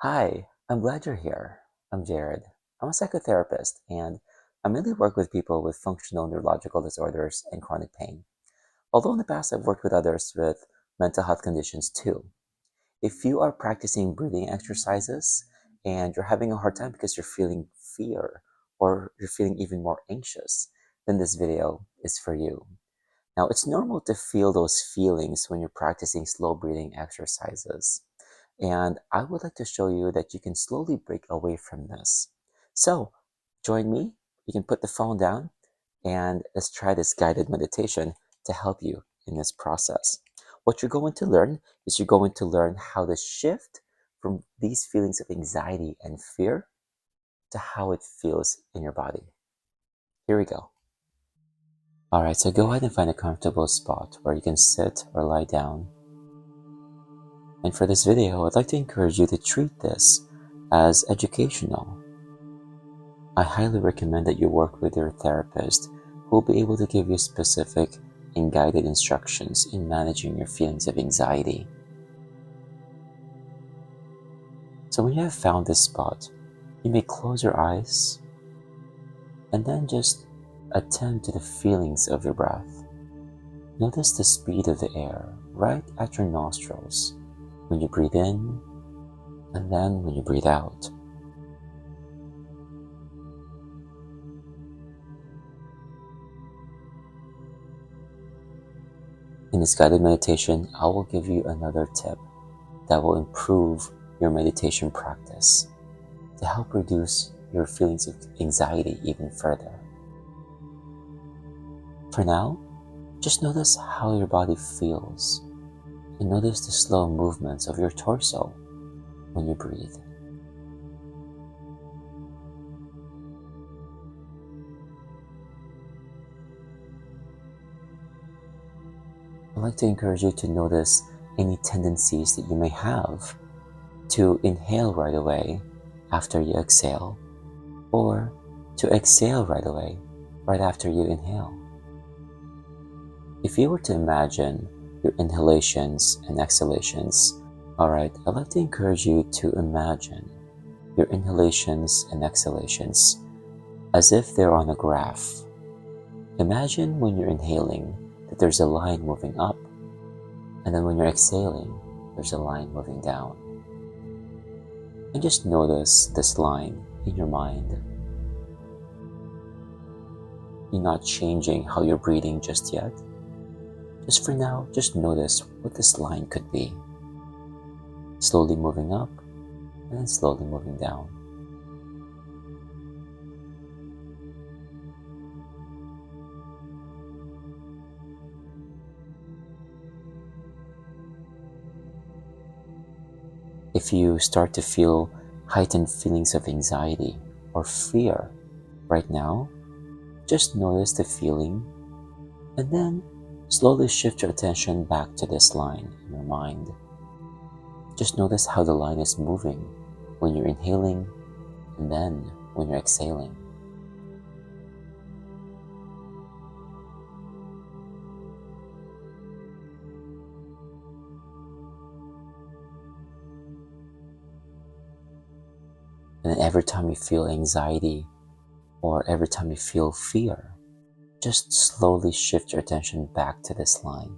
Hi, I'm glad you're here. I'm Jared. I'm a psychotherapist and I mainly work with people with functional neurological disorders and chronic pain. Although in the past I've worked with others with mental health conditions too. If you are practicing breathing exercises and you're having a hard time because you're feeling fear or you're feeling even more anxious, then this video is for you. Now, it's normal to feel those feelings when you're practicing slow breathing exercises. And I would like to show you that you can slowly break away from this. So, join me. You can put the phone down and let's try this guided meditation to help you in this process. What you're going to learn is you're going to learn how to shift from these feelings of anxiety and fear to how it feels in your body. Here we go. All right, so go ahead and find a comfortable spot where you can sit or lie down. And for this video, I'd like to encourage you to treat this as educational. I highly recommend that you work with your therapist who will be able to give you specific and guided instructions in managing your feelings of anxiety. So when you have found this spot, you may close your eyes and then just attend to the feelings of your breath. Notice the speed of the air right at your nostrils when you breathe in and then when you breathe out. In this guided meditation, I will give you another tip that will improve your meditation practice to help reduce your feelings of anxiety even further. For now, just notice how your body feels and notice the slow movements of your torso when you breathe. I'd like to encourage you to notice any tendencies that you may have to inhale right away after you exhale, or to exhale right away right after you inhale. If you were to imagine your inhalations and exhalations, alright, I'd like to encourage you to imagine your inhalations and exhalations as if they're on a graph. Imagine when you're inhaling that there's a line moving up, and then when you're exhaling, there's a line moving down. And just notice this line in your mind. You're not changing how you're breathing just yet. Just for now, just notice what this line could be. Slowly moving up and then slowly moving down. If you start to feel heightened feelings of anxiety or fear right now, just notice the feeling and then slowly shift your attention back to this line in your mind. Just notice how the line is moving when you're inhaling and then when you're exhaling. And then every time you feel anxiety or every time you feel fear, just slowly shift your attention back to this line.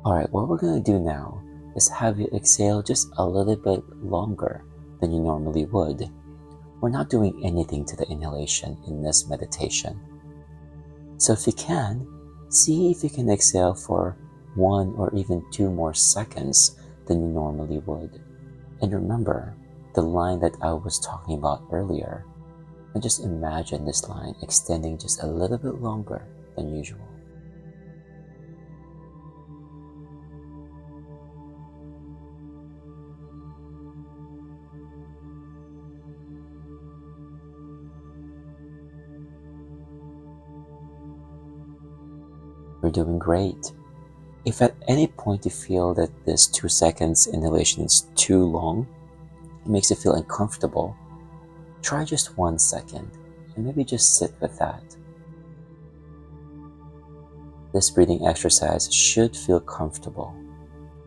Alright, what we're going to do now is have you exhale just a little bit longer than you normally would. We're not doing anything to the inhalation in this meditation. So if you can, see if you can exhale for 1 or even 2 more seconds than you normally would. And remember the line that I was talking about earlier, and just imagine this line extending just a little bit longer than usual. You're doing great. If at any point you feel that this 2 seconds inhalation is too long, it makes you feel uncomfortable, try just 1 second and maybe just sit with that. This breathing exercise should feel comfortable,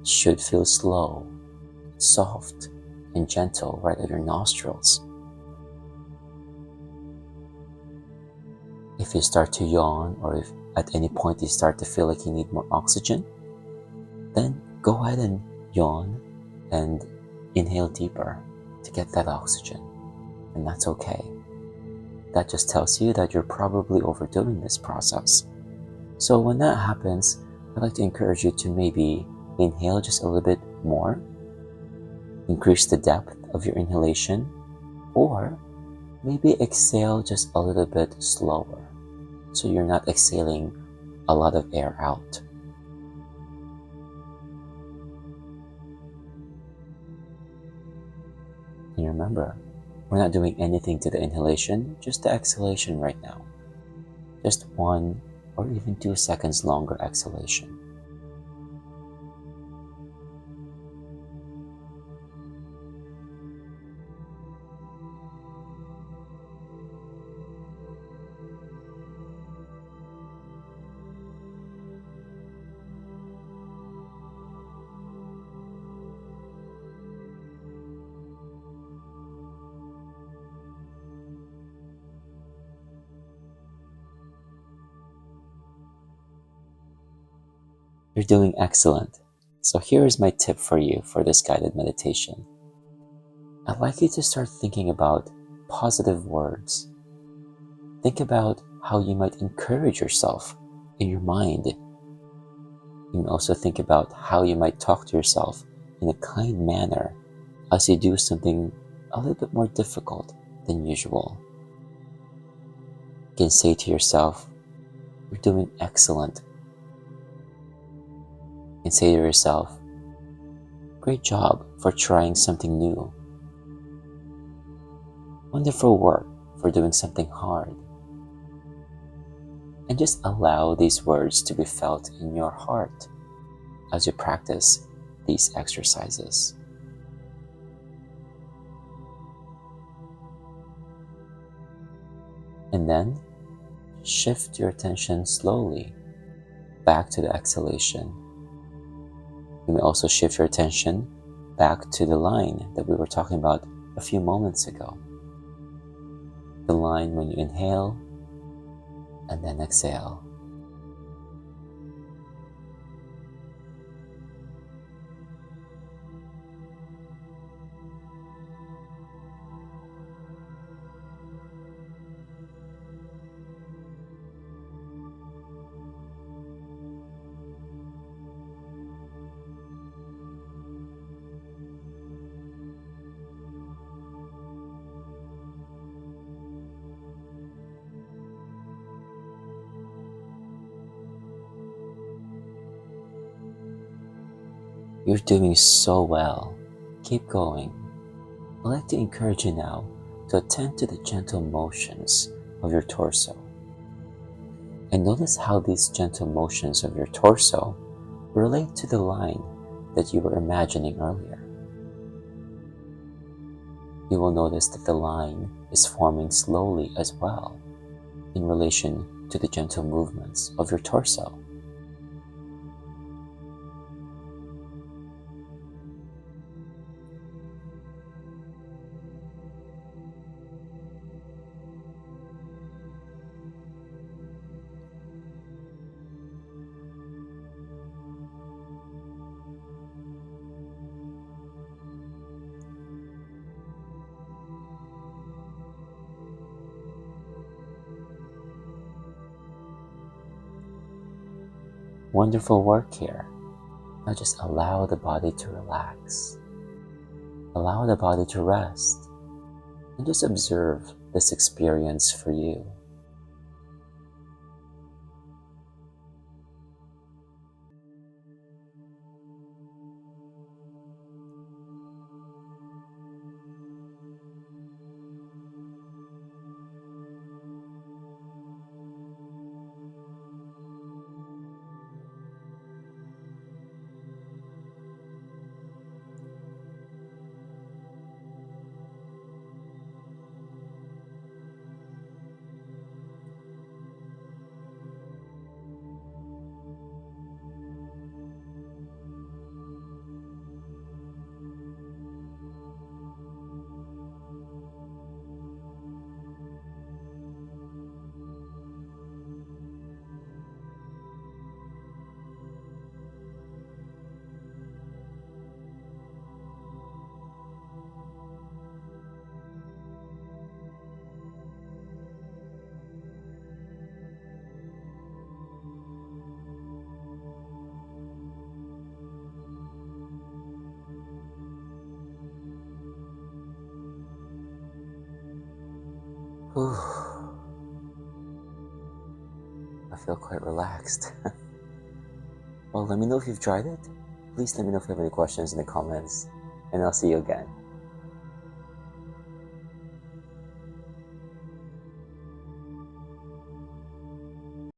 should feel slow, soft, and gentle right at your nostrils. If you start to yawn or if at any point you start to feel like you need more oxygen, then go ahead and yawn and inhale deeper to get that oxygen, and that's okay. That just tells you that you're probably overdoing this process. So when that happens, I'd like to encourage you to maybe inhale just a little bit more, increase the depth of your inhalation, or maybe exhale just a little bit slower so you're not exhaling a lot of air out. And remember, we're not doing anything to the inhalation, just the exhalation right now. Just 1 or even 2 seconds longer exhalation. You're doing excellent. So here is my tip for you for this guided meditation. I'd like you to start thinking about positive words. Think about how you might encourage yourself in your mind. You can also think about how you might talk to yourself in a kind manner as you do something a little bit more difficult than usual. You can say to yourself, "You're doing excellent." You can say to yourself, "Great job for trying something new. Wonderful work for doing something hard." And just allow these words to be felt in your heart as you practice these exercises. And then shift your attention slowly back to the exhalation. You may also shift your attention back to the line that we were talking about a few moments ago. The line when you inhale and then exhale. You're doing so well. Keep going. I'd like to encourage you now to attend to the gentle motions of your torso. And notice how these gentle motions of your torso relate to the line that you were imagining earlier. You will notice that the line is forming slowly as well in relation to the gentle movements of your torso. Wonderful work here. Now just allow the body to relax. Allow the body to rest and just observe this experience for you. Whew, I feel quite relaxed. Well, let me know if you've tried it. Please let me know if you have any questions in the comments, and I'll see you again.